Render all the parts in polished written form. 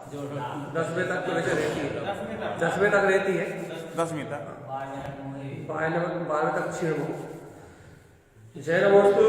10वें तक तो वैसे रहती है, 10वें तक रहती है, 10वीं तक 12वें तक क्षीण हो। जय नमोस्तु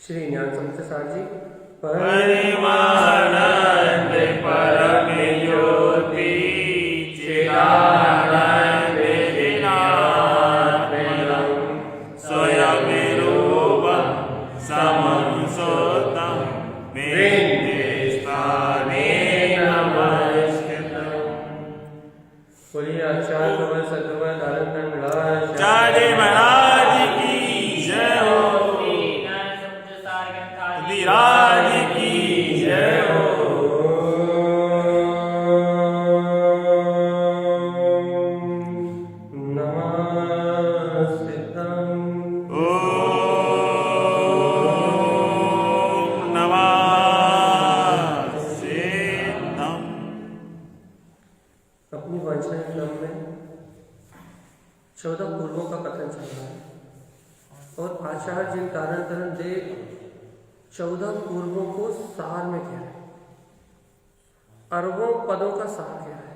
श्री ज्ञान संत सार जी परिमानंद परम ज्योति चिदानंद चिदात्मनम स्वयं रूपम समं सोतम वेदेस्ताने नमस्कृतम। बोलिए आचार्य भगवान सद्गुरु धारण चार्य महाराज की जय हो, राज की जय हो। नमस्कृतं ओम नमस्कृतं। अपनी वांछनीय क्रम में 14 पूर्वों का कथन चल रहा है और आचार्य जी तारण तरण देव 14 पूर्वों को सार में क्या है, अरबों पदों का सार क्या है।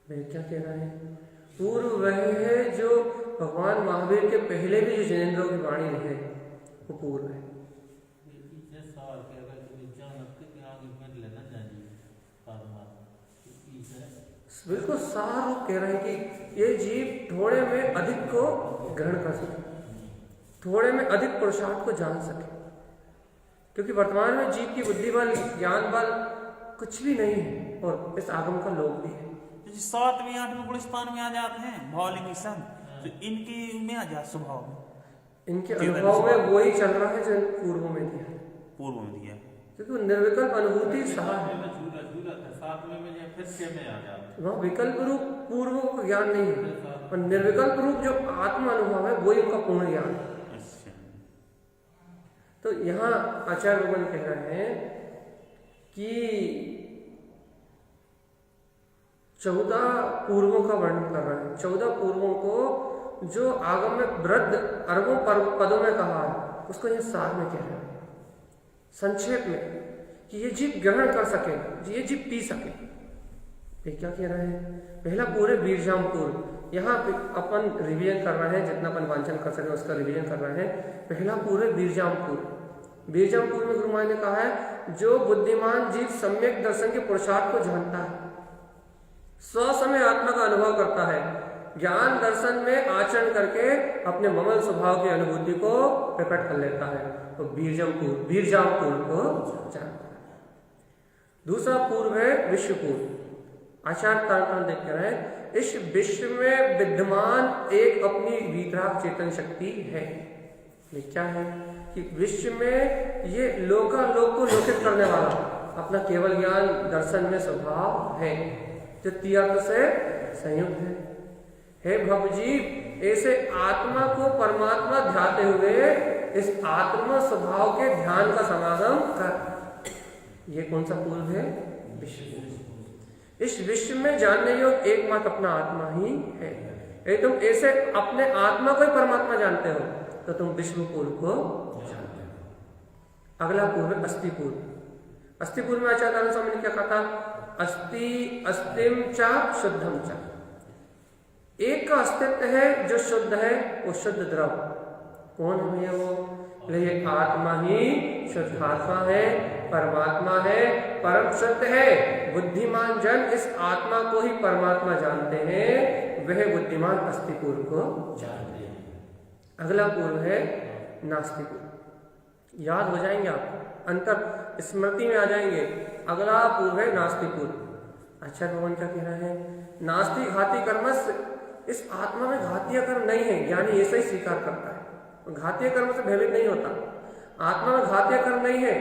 वे क्या कह रहे हैं, पूर्व वह है जो भगवान महावीर के पहले भी जो जिनेंद्रों की वाणी रहे वो पूर्व है। बिल्कुल सार वो कह रहे हैं कि ये जीव थोड़े में अधिक को ग्रहण कर सके, थोड़े में अधिक पुरुषार्थ को जान सके, क्योंकि वर्तमान में जीव की बुद्धि बल ज्ञान बल कुछ भी नहीं है और इस आगम का लोक भी है। 7वें 8वें गुण स्थान में आ जाते हैं भौलिक संग, तो इनकी में आ जाते स्वभाव में, इनके अनुभव में वही चल रहा है जो पूर्व में दिया है, पूर्व में दिया, क्योंकि निर्विकल्प अनुभूति सहा है, वहाँ विकल्प रूप पूर्व का ज्ञान नहीं है और निर्विकल्प रूप जो आत्म अनुभव है वही उनका पूर्ण ज्ञान है। तो यहाँ आचार्य भगवान कह रहे हैं कि 14 पूर्वों का वर्णन कर रहे हैं। 14 पूर्वों को जो आगम में वृद्ध अरबों पदों में कहा है उसको यह सार में कह रहे हैं, संक्षेप में, कि ये जीव ग्रहण कर सके, ये जीव पी सके। ये क्या कह रहे हैं, पहला पूरे बीरजाम पूर्व, यहाँ अपन रिवीजन कर रहे हैं, जितना अपन वांचन कर सके उसका रिवीजन कर रहे हैं। पहला पूरे बीरजामपुर, बीरजामपुर में गुरु महाराज ने कहा है जो बुद्धिमान जीव सम्यक दर्शन के पुरुषार्थ को जानता है, स्व समय आत्मा का अनुभव करता है, ज्ञान दर्शन में आचरण करके अपने ममल स्वभाव की अनुभूति को प्रकट कर लेता है, तो बीरजामपुर को जानता है। दूसरा पूर्व है विश्वपूर्व। आचार्य तारण देख रहे हैं इस विश्व में विद्यमान एक अपनी वीतराग चेतन शक्ति है। ये क्या है कि विश्व में ये लोकालोक को लोकित करने वाला अपना केवल ज्ञान दर्शन में स्वभाव है जो तीर्थ से संयुक्त है भवजीव, ऐसे आत्मा को परमात्मा ध्याते हुए इस आत्मा स्वभाव के ध्यान का समागम कर। ये कौन सा पूर्व है, विश्व। इस विश्व में जानने योग एकमात्र अपना आत्मा ही है। यदि तुम ऐसे अपने आत्मा को ही परमात्मा जानते हो तो तुम विश्व पूर्व को जानते हो। अगला पूर्व है अस्थि पूर्व। अस्थि पूर्व में आचार्य स्वामी ने क्या कहा था, अस्थि अस्तिम चा शुद्धम चा, एक का अस्तित्व है जो शुद्ध है, वो शुद्ध द्रव। कौन है वो? ये आत्मा ही शुद्ध आत्मा है, परमात्मा है, परम सत्य है। बुद्धिमान जन इस आत्मा को ही परमात्मा जानते हैं, वह बुद्धिमान अस्थि पूर्व को जानते हैं। अगला पूर्व है नास्ति पूर्व। याद हो जाएंगे आप, अंतर स्मृति में आ जाएंगे। अगला पूर्व है नास्ति पूर्व। अच्छा, भगवान क्या कह रहे हैं? नास्ति घाती कर्मस्य, इस आत्मा में घातीय कर्म नहीं है, ज्ञानी ऐसा ही स्वीकार करता है। घातीय कर्म से भयभीत नहीं होता। आत्मा में घातीय कर्म नहीं है,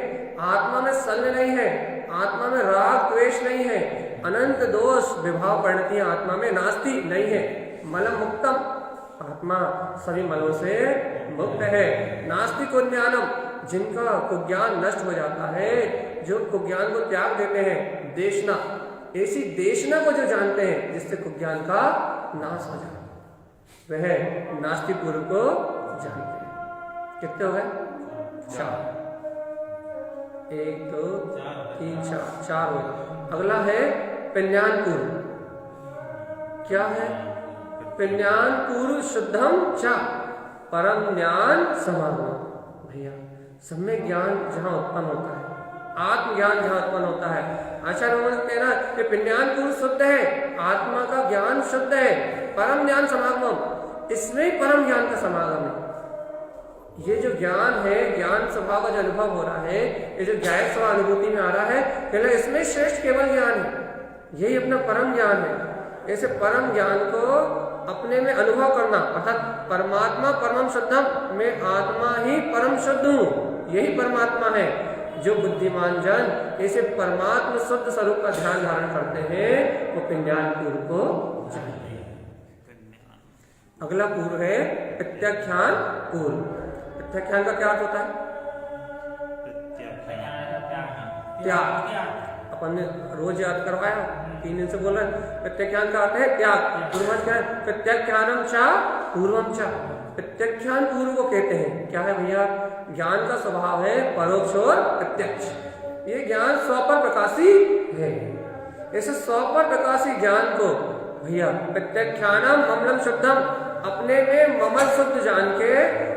आत्मा में शल्य नहीं है, आत्मा में राग द्वेष नहीं है, अनंत दोष विभाव परिणतियां आत्मा में नास्ति नहीं है। मलम मुक्तम, आत्मा सभी मलों से मुक्त है। नास्ति को ज्ञानम, जिनका कुज्ञान नष्ट हो जाता है, जो कुज्ञान को त्याग देते हैं। देशना, ऐसी देशना को जो जानते हैं जिससे कुज्ञान का नाश हो जाए, वह नास्ति पूर्व को जानते हैं। कितने हो गए? 4। 1 2 3 4 हो गए। अगला है पिज्ञान पूर्व। क्या है? पिज्ञान पूर्व शुद्धम च परम ज्ञान समागम। भैया, सम्यक ज्ञान जहाँ उत्पन्न होता है, आत्मज्ञान जहाँ उत्पन्न होता है, आचार्य कहते हैं ना कि पिज्ञान पूर्व शुद्ध है, आत्मा का ज्ञान शुद्ध है, परम ज्ञान समागम, इसमें परम ज्ञान का समागम है। ये जो ज्ञान है, ज्ञान स्वभाव का जो अनुभव हो रहा है, ये जो ज्ञान स्वभाव अनुभूति में आ रहा है, पहले इसमें श्रेष्ठ केवल ज्ञान है, यही अपना परम ज्ञान है। ऐसे परम ज्ञान को अपने में अनुभव करना, अर्थात परमात्मा परम शुद्धम, मैं आत्मा ही परम शुद्ध हूँ, यही परमात्मा है। जो बुद्धिमान जन ऐसे परमात्मा शुद्ध स्वरूप का ध्यान धारण करते हैं, वो पिज्ञान पूर्व को जानते हैं। अगला पूर्व है प्रत्याख्यान पूर्व। प्रत्याख्यान का क्या अर्थ होता है? त्याग। अपन ने रोज याद करवाया, 3 दिन से बोल रहे हैं। प्रत्याख्यान का अर्थ है त्याग। पूर्वज क्या है? प्रत्याख्यानम च पूर्वम च। प्रत्याख्यान पूर्व को कहते हैं। क्या है भैया? ज्ञान का स्वभाव है परोक्ष और प्रत्यक्ष। ये ज्ञान स्व पर प्रकाशी है। ऐसे स्व पर प्रकाशी ज्ञान को भैया प्रत्याख्यानम ममलम शुद्धम, अपने में ममल शुद्ध जान के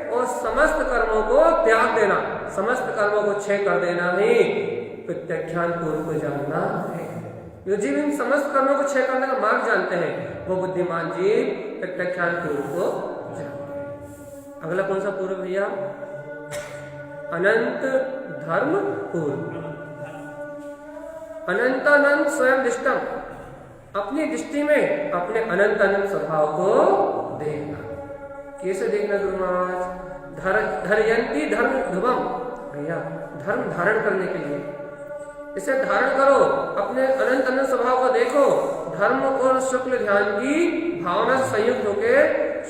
और समस्त कर्मों को त्याग देना, समस्त कर्मों को क्षय कर देना ही प्रत्याख्यान पूर्व को जानना है। जो जीव इन समस्त कर्मों को क्षय करने का मार्ग जानते हैं, वो बुद्धिमान जीव प्रत्याख्यान पूर्व को जानते हैं। अगला कौन सा पूर्व भैया? अनंत धर्म पूर्व। अनंतानंत स्वयं दृष्टम, अपनी दृष्टि में अपने अनंत अनंत स्वभाव को देखना। कैसे देखना गुरु महाराज? धरयंती धर्म ध्रुवम, भैया धर्म धारण करने के लिए इसे धारण करो, अपने अनंत अनंत स्वभाव को देखो। धर्म और शुक्ल ध्यान की भावना से संयुक्त होकर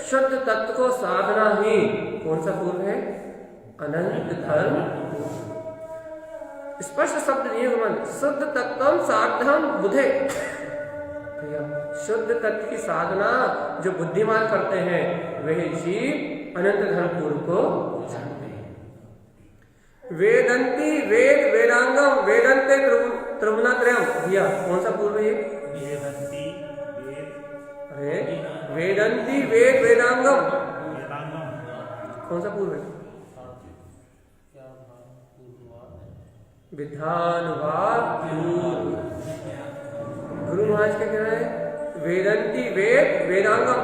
शुद्ध तत्व को साधना ही कौन सा पूर्व है? अनंत धर्म। स्पष्ट शब्द नहीं है मन, शुद्ध तत्वम साधम बुधे। शुद्ध तत्व की साधना जो बुद्धिमान करते हैं, वही जीव अनंत धर्म पूर्व को जानते हैं। वेदंती वेद वेदांगम वेदंते त्रिगुणात्रयम्। भैया कौन सा पूर्व है? वेदंती वेद, अरे वेदंती वेद वेदांगम, कौन सा पूर्व है? विधानुवाद पूर्व। गुरु महाराज क्या कह रहे हैं? वेदंती वेद वेदांगम।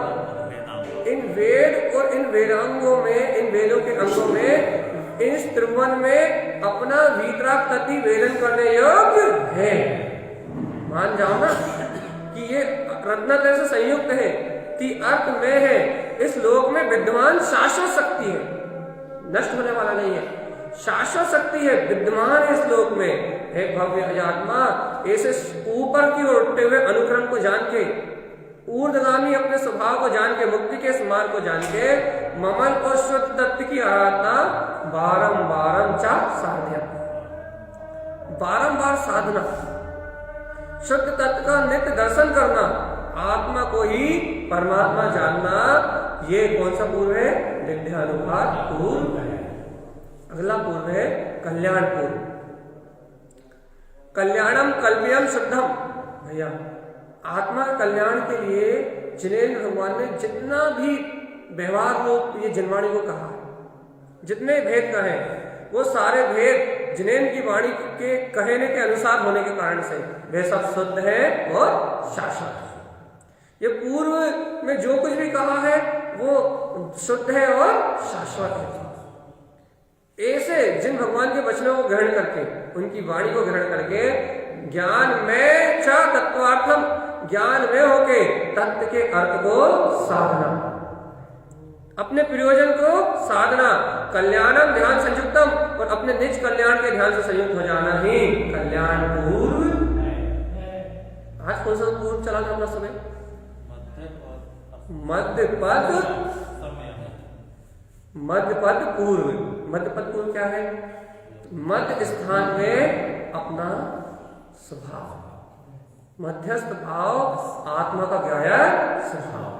इन वेद और इन वेदांगों में, इन वेदों के अंगों में, इस त्रिभुवन में अपना वीतराग तत्व वेदन करने योग्य है। मान जाओ ना कि ये रत्नात्रय से संयुक्त है, ती अर्थ में है, इस लोक में विद्यमान शाश्वत शक्ति है, नष्ट होने वाला नहीं है, शाश्वत शक्ति है, विद्यमान है इस लोक में। हे भव्य आत्मा, ऐसे ऊपर की ओर उठते हुए अनुक्रम को जान के, ऊर्ध्वगामी अपने स्वभाव को जान के, मुक्ति के स्मार्ग को जान के, ममल और शुद्ध तत्व की आराधना बारंबार साध्या, बारंबार साधना, शुद्ध तत्व का नित्य दर्शन करना, आत्मा को ही परमात्मा जानना, ये कौन सा पूर्व है? विद्यानुभाग पूर्व है। अगला पूर्व है कल्याण पूर्व। कल्याणम कल्प्यम शुद्धम। भैया आत्मा के कल्याण के लिए जिनेन्द्र भगवान ने जितना भी व्यवहार रूप ये जनवाणी को कहा, जितने भेद कहे, वो सारे भेद जिन्हें की वाणी के कहने के अनुसार होने के कारण से वे सब शुद्ध है और शाश्वत है। ये पूर्व में जो कुछ भी कहा है वो शुद्ध है और शाश्वत है। ऐसे जिन भगवान के वचनों को ग्रहण करके, उनकी वाणी को ग्रहण करके ज्ञान में च तत्वार्थम, ज्ञान में होके तत्व के अर्थ को साधना, अपने प्रयोजन को साधना, कल्याणम ध्यान संयुक्तम, और अपने निज कल्याण के ध्यान से संयुक्त हो जाना ही कल्याण पूर्व। आज कौन सा पूर्व चला था अपना समय? मध्य पद, मध्य पद पूर्व। मध्य पद पूर्व क्या है? मध्य स्थान में अपना स्वभाव, मध्यस्थ भाव, आत्मा का ज्ञाया स्वभाव।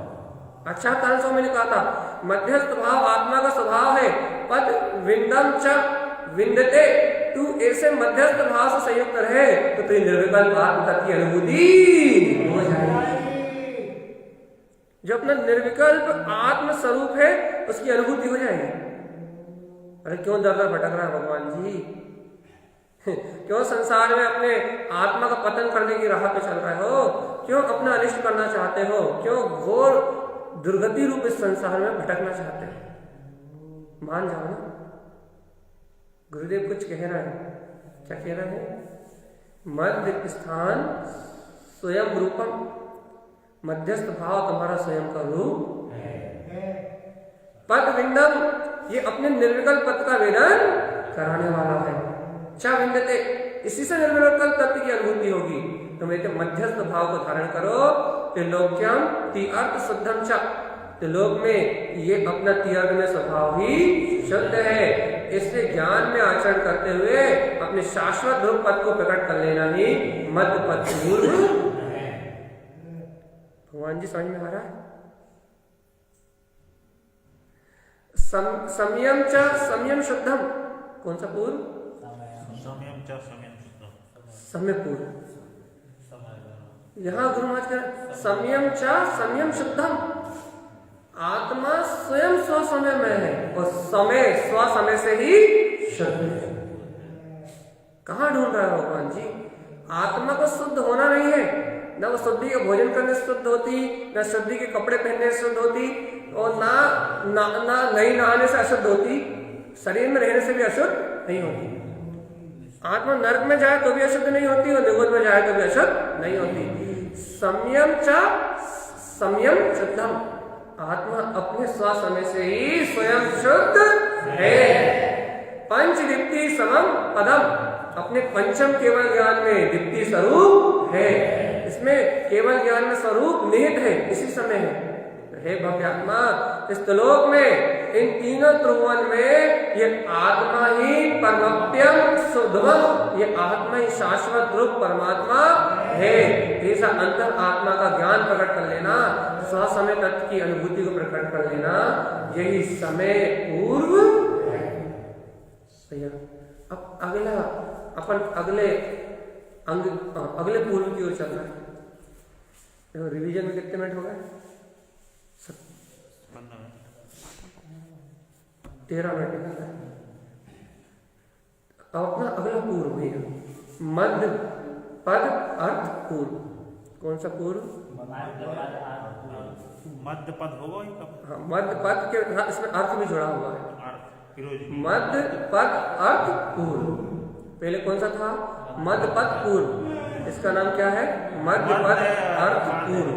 अच्छा कारण से मैंने कहा था मध्यस्थ भाव आत्मा का स्वभाव है। पद विंदम च विंदते, तू ऐसे मध्यस्थ भाव से संयुक्त रहे तो तेरी निर्विकल्प आत्म तत्व की अनुभूति हो जाएगी। जो अपना निर्विकल्प आत्म स्वरूप है उसकी अनुभूति हो जाएगी। अरे क्यों दर दर भटक रहा है भगवान जी? क्यों संसार में अपने आत्मा का पतन करने की राह पे चल रहे हो? क्यों अपना अनिष्ट करना चाहते हो? क्यों घोर दुर्गति रूप इस संसार में भटकना चाहते हो? मान जाओ ना। गुरुदेव कुछ कह रहे हैं। क्या कह रहे हैं? मध्य स्थान स्वयं रूपम, मध्यस्थ भाव तुम्हारा स्वयं का रूप है। पद विंदम, ये अपने निर्विकल्प पद का वेदन कराने वाला है। चा विंदते, इसी से निर्विकल्प तत्व की अनुभूति होगी। तुम एक मध्यस्थ भाव को धारण करो। त्रिलोक्यम तिअर्थ शुद्धम च, त्रिलोक में ये अपना तिअर्थ में स्वभाव ही शुद्ध है। इससे ज्ञान में आचरण करते हुए अपने शाश्वत ध्रुव पद को प्रकट कर लेना ही मध्य पद पूर्व। भगवान जी समझ में आ रहा है? संयम च संयम शुद्धम, कौन सा पूर्व? संयम च संयम शुद्धम, समय पूर्व। यहां गुरु महाराज कह संयम च संयम शुद्धम, आत्मा स्वयं स्व समय में है और समय स्व समय से ही शुद्ध है। कहां ढूंढ रहा है भगवान जी? आत्मा को शुद्ध होना नहीं है, न वो शुद्धि के भोजन करने से शुद्ध होती, न शुद्धि के कपड़े पहनने से शुद्ध होती, और ना नई नहाने से अशुद्ध होती, शरीर में रहने से भी अशुद्ध नहीं होती। आत्मा नरक में जाए तो भी अशुद्ध नहीं होती और निगोद में जाए तो भी अशुद्ध नहीं होती। संयम च संयम शुद्धम, आत्मा अपने स्व समय से ही स्वयं शुद्ध है। पंच दीप्ति समम पदम, अपने पंचम केवल ज्ञान में दीप्ति स्वरूप है। इसमें केवल ज्ञान में स्वरूप निहित है, इसी समय है। हे भव्यात्मा, इस त्रिलोक में इन तीनों त्रिभुवन में ये आत्मा ही परमप्यम शुद्धम, ये आत्मा ही शाश्वत रूप परमात्मा है। ऐसा अंतर आत्मा का ज्ञान प्रकट कर लेना, स्व समय तत्व की अनुभूति को प्रकट कर लेना, यही समय पूर्व है। अब अगला अपन अगले अंग, अगले पूर्व की ओर चल रहा है। देखो रिवीजन में कितने मिनट हो गए? 13 मिनट निकल रहा है। अब अपना अगला पूर्व भैया, मध्य पद अर्थ पूर्व। कौन सा पूर्व? मध्य पद होगा ही कब? हाँ, मध्य पद के साथ इसमें अर्थ भी जुड़ा हुआ है। मध्य पद अर्थ पूर्व। पहले कौन सा था? मध्य पद पूर्व। इसका नाम क्या है? मध्य पद अर्थ पूर्व।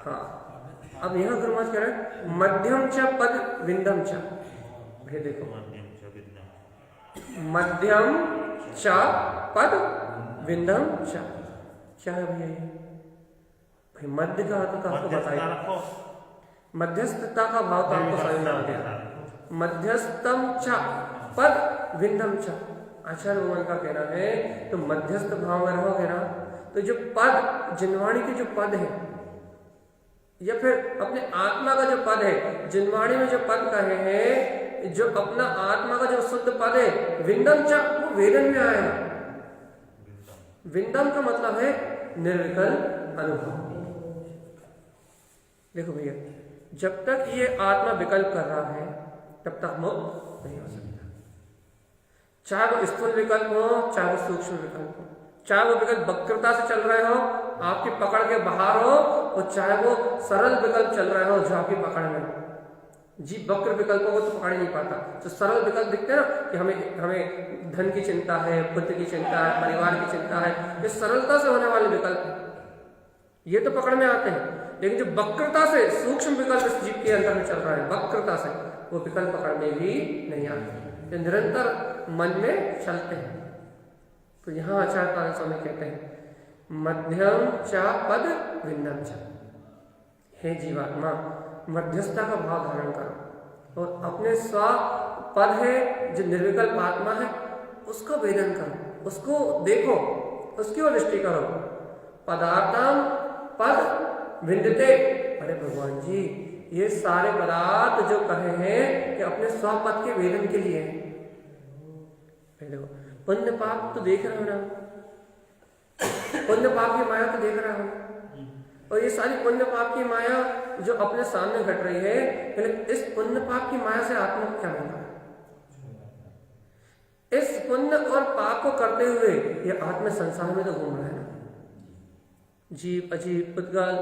हाँ, अब यहाँ गुरु महाराज कह रहे हैं मध्यम च पद विंदम च। ये देखो मध्यम च पद विंदम च, क्या है भैया ये? भाई मध्य का अर्थ आपको बताइए। मध्यस्थता का भाव तो आपको समझ में आ गया। मध्यस्थम च पद विंदम च, आचार्य भगवान का कहना है तो मध्यस्थ भाव में रहोगे ना, तो जो पद जिनवाणी के जो पद है, या फिर अपने आत्मा का जो पद है, जिनवाणी में जो पद कहे हैं, जो अपना आत्मा का जो शुद्ध पद है विंदम च, वो वेदन में आएगा। विंदम का मतलब है निर्विकल्प अनुभव। देखो भैया, जब तक ये आत्मा विकल्प कर रहा है तब तक मुक्त नहीं हो सकता। चाहे वो स्थूल विकल्प हो, चाहे वो सूक्ष्म विकल्प हो, चाहे वो विकल्प वक्रता से चल रहे हो, आपकी पकड़ के बाहर हो, और चाहे वो सरल विकल्प चल रहे हो जो आपकी पकड़ में हो। जीव वक्र विकल्पों को तो पकड़ ही नहीं पाता। तो सरल विकल्प दिखते हैं ना कि हमें धन की चिंता है, पुत्र की चिंता है, परिवार की चिंता है, ये सरलता से होने वाले विकल्प हैं, ये तो पकड़ में आते हैं। लेकिन जो वक्रता से सूक्ष्म विकल्प इस जीव के अंदर में चल रहा है, वक्रता से, वो विकल्प पकड़ में भी नहीं आते, ये निरंतर मन में चलते हैं। तो यहाँ आचार्य तारक स्वामी कहते हैं मध्यम च पद विन्नम च, हे जीवात्मा मध्यस्थता का भाव धारण करो और अपने स्व पद है जो निर्विकल्प आत्मा है उसका वेदन करो, उसको देखो, उसकी ओर दृष्टि करो। पदार्थम पद विन्दते, अरे भगवान जी ये सारे पदार्थ जो कहे हैं कि अपने स्वपद के वेदन के लिए है। देखो पुण्य पाप तो देख रहे हो ना, पुण्य पाप की माया तो देख रहे हो, और ये सारी पुण्य पाप की माया जो अपने सामने घट रही है, लेकिन इस पुण्य पाप की माया से आत्मा को क्या मिल रहा है? इस पुण्य और पाप को करते हुए ये आत्मा संसार में तो घूम रहा है ना, जीव अजीव पुद्गल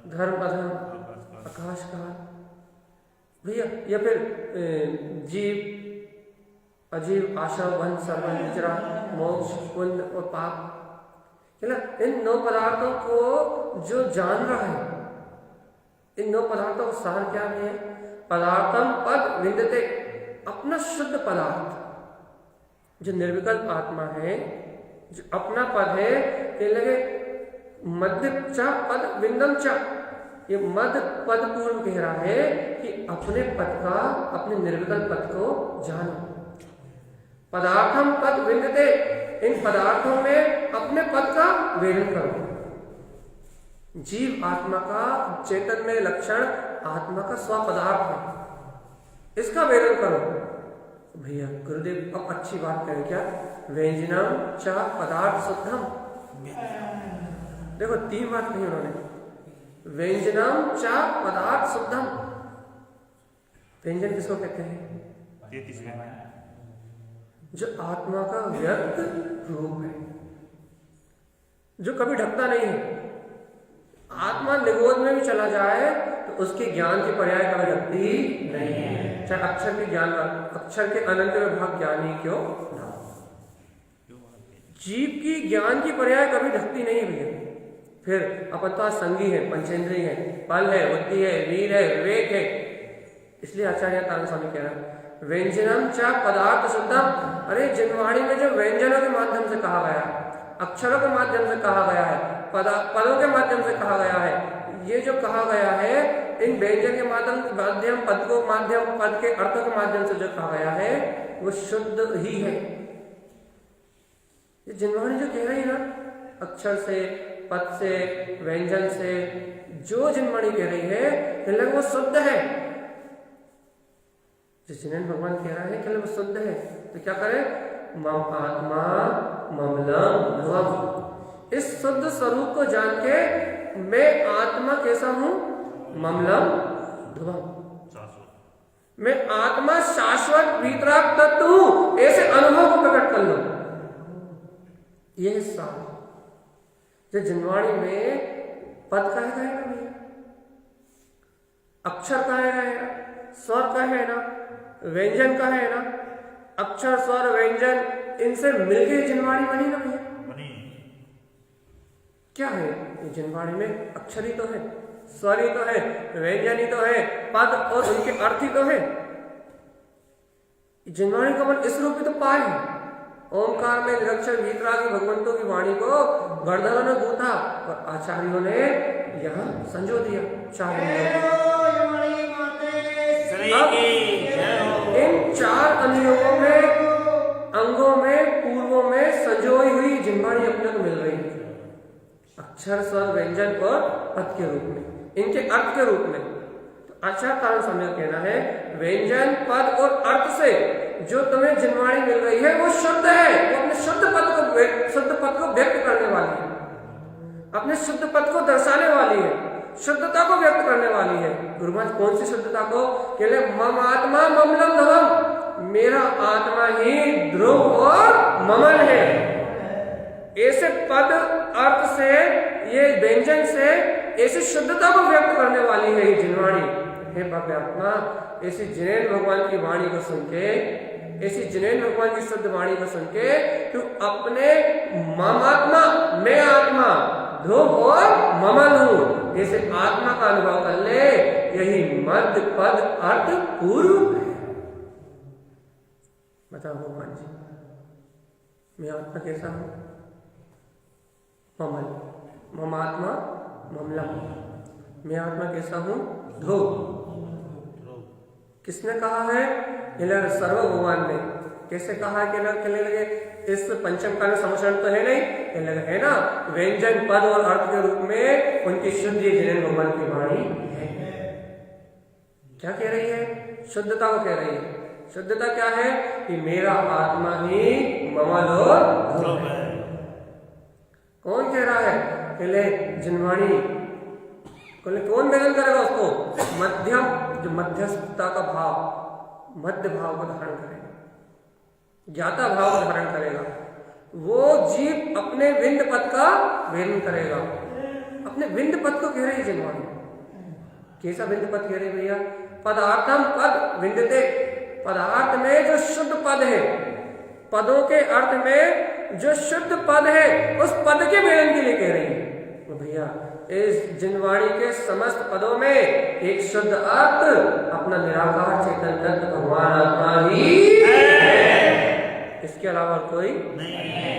धर्म अधर्म आकाश काल भैया, या फिर जीव अजीव आशा वन सर्वन निजरा मोक्ष पुण्य और पाप, इन 9 पदार्थों को जो जान रहा है, इन 9 पदार्थों का सार क्या है? पदार्थम पद विन्दते, अपना शुद्ध पदार्थ जो निर्विकल्प आत्मा है, जो अपना पद है, कहने लगे मध्य च पद विन्दम च, ये मध्य पद पूर्व कह रहा है कि अपने पद का, अपने निर्विकल्प पद को जानो। पदार्थम पद विन्दते, इन पदार्थों में अपने पद का वेदन करो। जीव आत्मा का चेतन में लक्षण आत्मा का स्वपदार्थ है, इसका वेदन करो। भैया गुरुदेव अब अच्छी बात करें क्या? व्यंजनम च पदार्थ शुद्धम, देखो 3 बात कही उन्होंने, व्यंजनम च पदार्थ शुद्धम। व्यंजन किसको कहते हैं? जो आत्मा का व्यक्त रूप है, जो कभी ढकता नहीं है। आत्मा निगोद में भी चला जाए तो उसके ज्ञान की पर्याय कभी ढकती नहीं है, चाहे अक्षर के ज्ञान, अक्षर के अनंत विभाग ज्ञानी क्यों ना। जीव की ज्ञान की पर्याय कभी ढकती नहीं है भैया। फिर अपन तो आज संगी है, पंचेंद्रिय है, पल है, बुद्धि है, वीर है, विवेक है। इसलिए आचार्य तारक स्वामी कह रहा है व्यंजनम च पदार्थ शुद्धम। अरे जिनवाणी में जो व्यंजनों के माध्यम से कहा गया, अक्षरों के माध्यम से कहा गया है, पदों के माध्यम से कहा गया है, ये जो कहा गया है इन व्यंजन के माध्यम पद को माध्यम पद के अर्थों के माध्यम से जो कहा गया है वो शुद्ध ही है। ये जिनवाणी जो कह रही है ना, अक्षर से, पद से, व्यंजन से जो जिनवाणी कह रही है वो शुद्ध है। जिन्हें भगवान कह रहा है कि वो शुद्ध है, तो क्या करे? मम आत्मा ममलम ध्रुवम। इस शुद्ध स्वरूप को जान के मैं आत्मा कैसा हूं? ममलम ध्रुवम, मैं आत्मा शाश्वत वीतराग तत्व हूं, ऐसे अनुभव को प्रकट कर लो। यह हिस्सा जो जिनवाणी में पद का है ना भैया, अक्षर का है ना, स्वर का है ना, व्यंजन का है ना, अक्षर स्वर व्यंजन इनसे मिलके जिनवाणी बनी ना भैया। क्या है ये जिनवाणी में? अक्षर ही तो है, स्वर ही तो है, व्यंजन ही तो है, पद और उनके अर्थ ही तो है। जिनवाणी का मन इस रूप में तो पाए है। ओंकार में निरक्षर वीतरागी भगवंतों की वाणी को गर्दनों ने गूंथा और आचार्यों ने यह संजो दिया। इन 4 अंगों में पूर्वों में संजोई हुई जिनवाणी अपने को मिल रही है, अक्षर स्वर व्यंजन और पद के रूप में, इनके अर्थ के रूप में। तो आचार्य तारक स्वामी का कहना है व्यंजन पद और अर्थ से जो तुम्हें जिनवाणी मिल रही है वो शुद्ध है, वो अपने शुद्ध पद को व्यक्त करने वाली है, अपने शुद्ध पद को दर्शाने वाली है, शुद्धता को व्यक्त करने वाली है। गुरु महाराज कौन सी शुद्धता को? कहले मम आत्मा ममलम ध्रुवम, मेरा आत्मा ही ध्रुव और ममल है। ऐसे पद अर्थ से, ये व्यंजन से ऐसी शुद्धता को व्यक्त करने वाली है ये जिनवाणी। हे भव्य आत्मा, ऐसी जिनेन्द्र भगवान की वाणी को सुन के, ऐसी जिनेन्द्र भगवान की शुद्ध वाणी को सुन के तू अपने ममात्मा, मैं आत्मा ध्रुव और ममल हूं, ऐसे आत्मा का अनुभव कर ले। यही मध्य पद अर्थ पूर्व है। बताओ भगवान जी, मैं आत्मा कैसा हूं? ममल, ममात्मा ममला। मैं आत्मा कैसा हूं? ध्रुव। किसने कहा है? सर्व भगवान ने। कैसे कहा है? कहने लगे इस पंचम काल समुचरण तो है नहीं, कहने लगे है ना, व्यंजन पद और अर्थ के रूप में उनकी शुद्ध जिनेन्द्र भगवान की वाणी है। क्या कह रही है? शुद्धता को कह रही है। शुद्धता क्या है? कि मेरा आत्मा ही ममल और ध्रुव है। कौन कह रहा है? कहले जिनवाणी। कहले कौन वेदन करेगा उसको? मध्यम, जो मध्यस्थता का भाव, मध्य भाव को धारण करेगा, ज्ञाता भाव को धारण करेगा, वो जीव अपने विंद पद का वेदन करेगा। अपने विंद पद को कह रही है जिनवाणी। कैसा विंद पद कह रही है भैया? पदार्थम पद विंदते। पदार्थ में जो शुद्ध पद है, पदों के अर्थ में जो शुद्ध पद है, उस पद के वेदन के लिए कह रही है। तो भैया इस जिनवाणी के समस्त पदों में एक शुद्ध अर्थ अपना निराकार चेतन तत्व भगवान आत्मा ही है। इसके अलावा कोई नहीं है।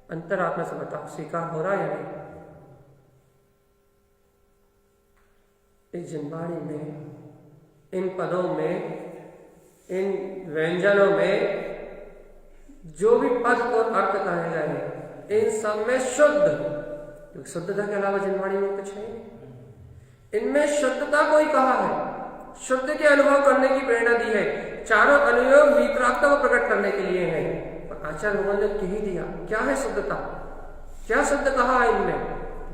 अंतरात्मा से बताओ, स्वीकार हो रहा है या नहीं? इस जिनवाणी में, इन पदों में, इन व्यंजनों में जो भी पद और अर्थ कहे गए, इन सब में शुद्ध, शुद्धता के अलावा जिनवाणी में कुछ है। इनमें शुद्धता को ही कहा है, शुद्ध के अनुभव करने की प्रेरणा दी है। चारों अनुयोग वीतरागता को प्रकट करने के लिए है। पर आचार्य भगवान ने कह दिया क्या है शुद्धता, क्या शुद्ध कहा है इनमें?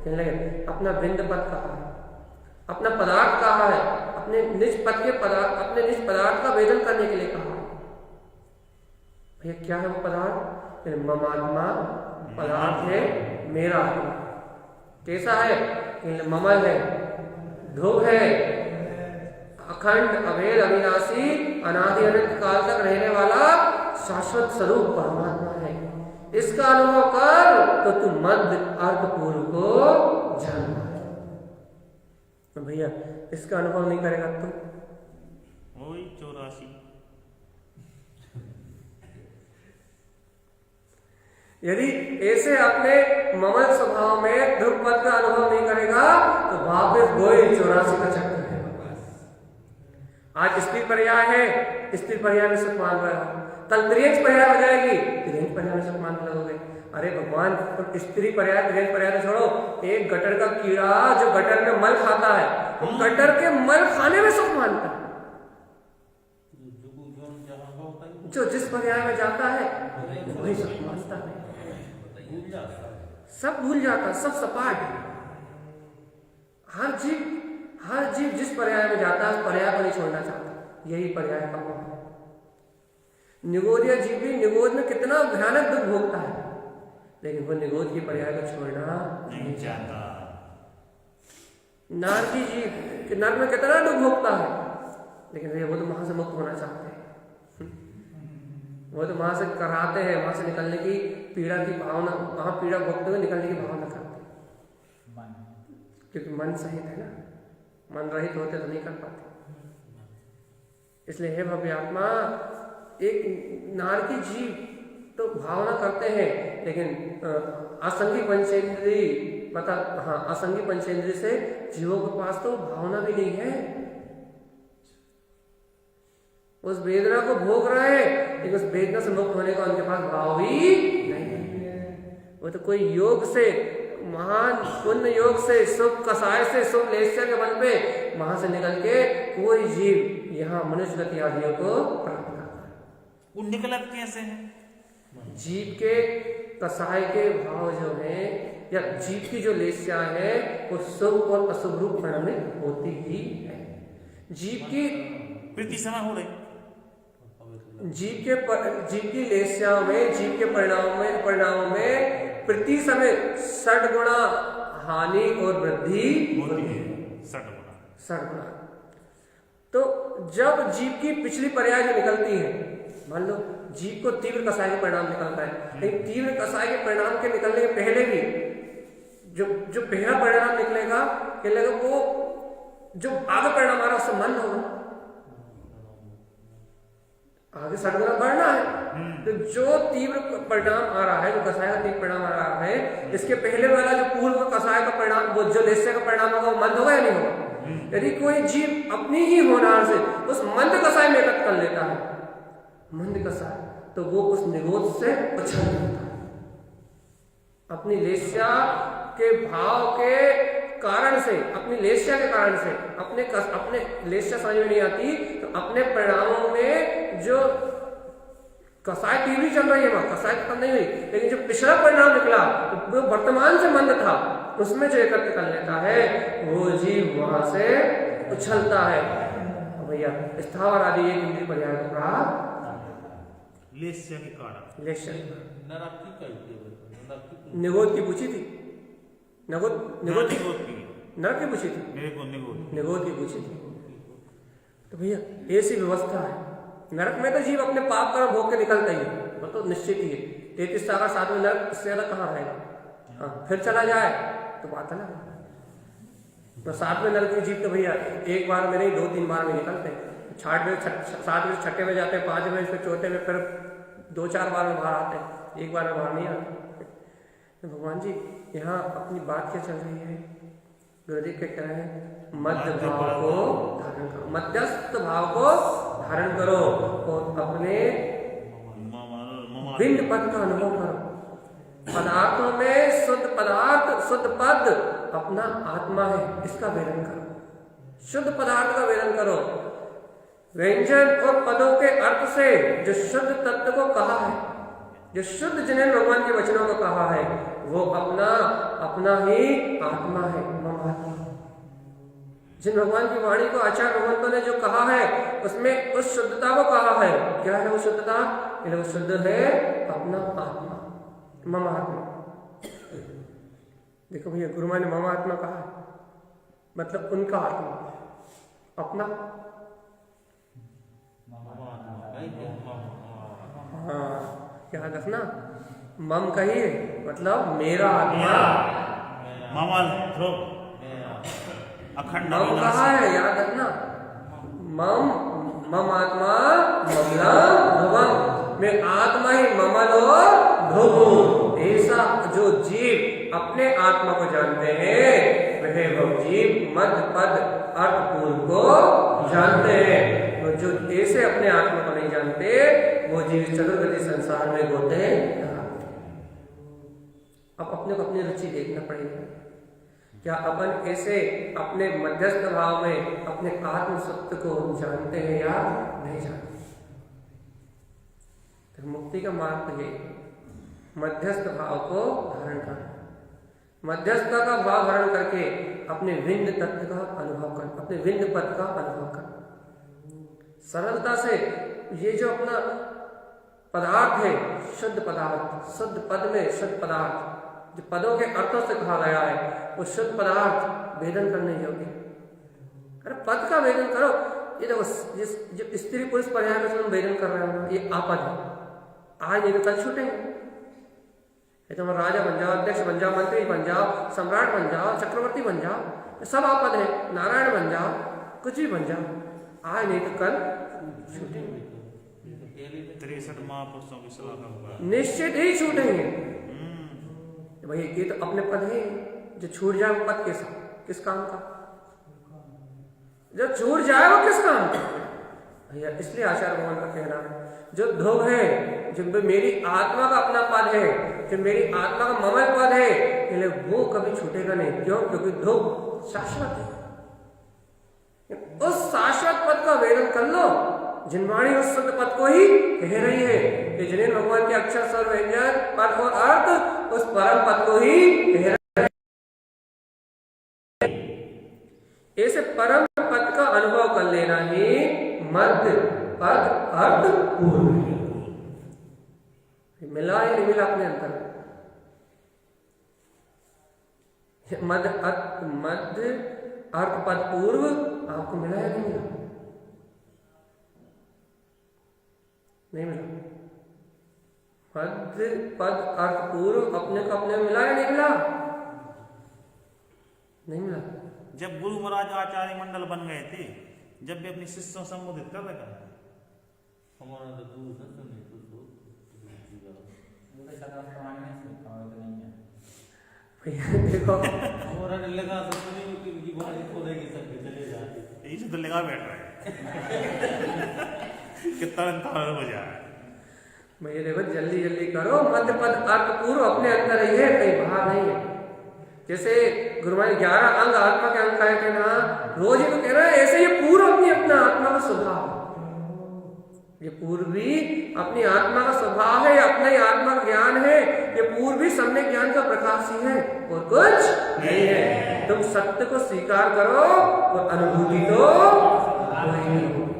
कहने लगे अपना बिंद पद कहा है, अपना पदार्थ कहा है, अपने निज पद के पदार्थ, अपने निज पदार्थ का वेदन करने के लिए कहा है। भैया क्या है वो पदार्थ? ममात्मा पदार्थ है, मेरा है। कैसा है? ममल है, ध्रुव है, अखंड अभेद अविनाशी अनादि अनंत काल तक रहने वाला शाश्वत स्वरूप परमात्मा है। इसका अनुभव कर तो तू मध्य अर्थ पूर्व को जान। तो भैया इसका अनुभव नहीं करेगा तो वही 84। यदि ऐसे अपने ममल स्वभाव में ध्रुव पद का अनुभव नहीं करेगा तो वापस वही 84 का चक्कर है। आज स्त्री पर्याय है, स्त्री पर्याय में सुख मान रहा है, कल त्रियंच पर्याय हो जाएगी, त्रियंच पर्याय में सुख मानने लगोगे। अरे भगवान, तो स्त्री पर्याय त्रियंच पर्याय तो छोड़ो, एक गटर का कीड़ा जो गटर में मल खाता है, वो गटर के मल खाने में सुख मानता है। जो जिस पर्याय में जाता है वही सुख मानता है, सब भूल जाता, सब सपाट। हर जीव जिस पर्याय में जाता है उस पर्याय को नहीं छोड़ना चाहता। यही पर्याय का गुण है। निगोदिया जीव भी निगोद में कितना भयानक दुख भोगता है, लेकिन वो निगोद की पर्याय को छोड़ना नहीं चाहता। नारकी जीव नर्क में कितना दुख भोगता है, लेकिन वो तो वहां से मुक्त होना चाहते हैं। वो तो वहां से कराते हैं, वहां से निकलने की पीड़ा की भावना, वहां पीड़ा भोगते हुए निकलने की भावना करते हैं, क्योंकि मन सहित है ना, मन रहित होते तो नहीं कर पाते। इसलिए हे भव्य आत्मा, एक नारकी जीव तो भावना करते हैं, लेकिन असंगी पंचेंद्री असंगी पंचेंद्री से जीवों के पास तो भावना भी नहीं है। उस वेदना को भोग रहे हैं, लेकिन उस वेदना से मुक्त होने का उनके पास भाव भी नहीं है। वो तो कोई योग से, महान पुण्य योग से, शुभ कसाय से, शुभ लेस्या के बल पे वहां से निकल के कोई जीव यहाँ मनुष्य गति आदियों को प्राप्त करता है। वो निकलत कैसे है? जीव के कसाय के भाव जो है, या जीव की जो लेस्या है, वो शुभ और अशुभ रूप परिणमित होती ही है। जीव की प्रीति समय हो रही, जीव की लेस्याओं में, जीव के परिणामों में प्रति समय 60 गुणा हानि और वृद्धि होती है। 60 गुणा। तो जब जीव की पिछली पर्याय जो निकलती है, मान लो जीव को तीव्र कसाय के परिणाम निकलता है, लेकिन तीव्र कसाय के परिणाम के निकलने के पहले भी जो पहला परिणाम निकलेगा वो जो आगे परिणाम आ रहा है उससे मन होगा, आगे 60 गुना बढ़ना है। तो जो तीव्र परिणाम आ रहा है, जो कसाय का तीव्र परिणाम आ रहा है, इसके पहले वाला जो पूर्व कसाय का परिणाम, वो जो लेस्य का परिणाम होगा, वो मंद होगा या नहीं होगा? यदि कोई जीव अपनी ही होनार से उस मंद कसाय में एकत्र कर लेता है, मंद कसाय, तो वो उस निरोध से उछल जाता है। अपनी लेस्या के भाव के कारण से, अपनी लेस्या के कारण से, अपने लेस्या समझ में नहीं आती तो अपने परिणामों में जो कसाय तीव्र चल रही है, वहां कसाय खत्म नहीं हुई, लेकिन जो पिछला परिणाम निकला वो वर्तमान से मंद था, उसमें जो एकत्र कर लेता है वो जीव वहां से उछलता है। भैया स्थावर आदि एक इंद्रिय पर्याय को प्राप्त लेस्य के कारण, लेस्य नरक की कहती है, निगोद की पूछी थी, निगोद नरक की पूछी थी, निगोद की पूछी थी। तो भैया ऐसी व्यवस्था है। नरक में तो जीव अपने पाप कर्म भोग के निकलता ही है, वो तो निश्चित ही है। 33 सागर 7 में नरक, इससे ज्यादा कहाँ रहेगा? हाँ, फिर चला जाए तो बात अलग है। तो 7 में नरक की जीव तो भैया एक बार में नहीं 2-3 बार में निकलते हैं। 7 में छठे में जाते हैं, 5 में, फिर चौथे में, फिर 2-4 बार में बाहर आते हैं, एक बार में बाहर नहीं आते। तो भगवान जी यहाँ अपनी बात क्या चल रही है? गुरुदेव क्या कह रहे हैं? मध्य भाव को धारण करो, मध्यस्थ भाव को धारण करो और अपने भिन्न पद का अनुभव करो। पदार्थों में शुद्ध पदार्थ, शुद्ध पद अपना आत्मा है, इसका वेदन करो। शुद्ध पदार्थ का वेदन करो। व्यंजन और पदों के अर्थ से जो शुद्ध तत्व को कहा है, जो शुद्ध जिन्हें भगवान के वचनों को कहा है, वो अपना ही आत्मा है, ममात्मा। जिन भगवान की वाणी को आचार्य भगवंतों ने जो कहा है, उसमें उस शुद्धता को कहा है। क्या है वो शुद्धता? वो शुद्ध है अपना आत्मा, ममात्मा। देखो भैया, गुरु ने ममात्मा कहा है, मतलब उनका आत्मा, अपना। हाँ, याद रखना, मम कहिए मतलब मेरा आत्मा, अखंड मम कहा है, याद रखना। मम आत्मा ममला भवम, मैं आत्मा ही ममल और भव। ऐसा जो जीव अपने आत्मा को जानते हैं, वह जीव मध्य पद अर्थ पूर्व को जानते हैं। जो ऐसे अपने आत्मा को नहीं जानते, वो जीव चतुर्गति संसार में गोते हैं। अब अपने को अपनी रुचि देखना पड़ेगा। क्या अपन ऐसे अपने मध्यस्थ भाव में अपने आत्म सत्य को जानते हैं या नहीं जानते? तो मुक्ति का मार्ग तो ये मध्यस्थ भाव को धारण करना, मध्यस्थता का भाव धारण करके अपने विंद तत्व का अनुभव करना, अपने विंद पद का अनुभव करना सरलता से। ये जो अपना पदार्थ है, शुद्ध पदार्थ, शुद्ध पद में शुद्ध पदार्थ, जो पदों के अर्थों से कहा गया है, वो शुद्ध पदार्थ वेदन करने योग्य। अरे पद का वेदन करो। ये देखो, जो स्त्री पुरुष पर्याय में हम वेदन कर रहे हो, ये आपद है। आज नहीं तो कल छूटेंगे। ये तो राजा बन जाओ, अध्यक्ष बन जाओ, मंत्री बन जाओ, सम्राट बन जाओ, चक्रवर्ती बन जाओ, सब आपद है। नारायण बन जाओ, कुछ भी बन जाओ, आज नहीं तो कल छूटेंगे। 63 महापुरुषों की सलाह का हुआ, निश्चित ही छूटेंगे। भाई ये तो अपने पद है, जो छूट जाए वो पद किस काम का? जो छूट जाए वो किस काम का? भैया इसलिए आचार्य भगवान का कहना है, जो ध्रुव है, जो मेरी आत्मा का अपना पद है, जो मेरी आत्मा का ममल पद है, वो कभी छूटेगा नहीं। क्यों? क्योंकि ध्रुव शाश्वत है। उस शाश्वत पद का वेदन कर लो। जिनवाणी उस शुद्ध पद को ही कह रही है कि जिन्हें भगवान के अक्षर स्वर व्यंजन पद और अर्थ उस परम पद को ही कह रहे हैं। ऐसे परम पद का अनुभव कर लेना ही मध्य पद अर्थ पूर्व। मिला या नहीं मिला अपने अंतर? मध्य अर्थ पद पूर्व आपको मिला या नहीं मिला? नहीं मिला। मध्य पद अर्थ पूर्व अपने को अपने मिला या नहीं मिला? नहीं मिला। जब गुरु महाराज आचार्य मंडल बन गए थे, जब भी अपने शिष्यों संबोधित कर रहे थे, हमारा तो दूर से नहीं तो देखो हमारा ने लगा तो नहीं कि इनकी बात खोलेगी सब चले जाते यही से तो लगा बैठ रहा है कितना अंतर हो जाए। भैया देखो जल्दी जल्दी करो। मध्य पद अर्थ पूर्व अपने अंदर ही है, कहीं बाहर नहीं है। जैसे गुरु महाराज 11 अंग आत्मा के अंग कहे थे ना, रोज ही तो कह रहा है, ऐसे ये पूर्व अपनी अपना आत्मा का स्वभाव, ये पूर्वी अपनी आत्मा का स्वभाव है, अपना ही आत्मा का ज्ञान है, ये पूर्वी सम्यक ज्ञान का प्रकाश ही है और कुछ नहीं है। तुम सत्य को स्वीकार करो और अनुभूति तो नहीं होगी।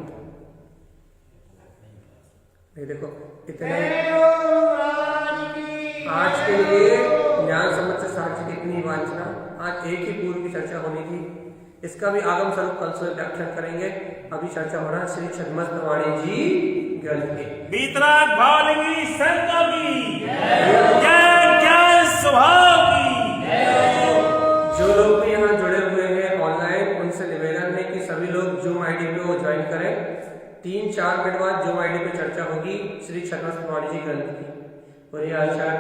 देखो इतने आज के लिए ज्ञान समझ से साक्षी की इतनी वांछना, आज एक ही पूर्व की चर्चा होनी थी। इसका भी आगम स्वरूप कल से व्याख्यान करेंगे। अभी चर्चा हो रहा है श्री छद्मस्त वाणी जी ग्रंथ की। बीतराग भावलिंगी संतों की ज्ञान स्वभाव की। जो लोग भी यहाँ जुड़े हुए हैं ऑनलाइन, उनसे निवेदन है कि सभी लोग जूम आईडी पे वो ज्वाइन करें। 3-4 मिनट बाद जूम आईडी पे चर्चा होगी श्री छद्मस्त वाणी जी ग्रंथ की। और ये आचार्य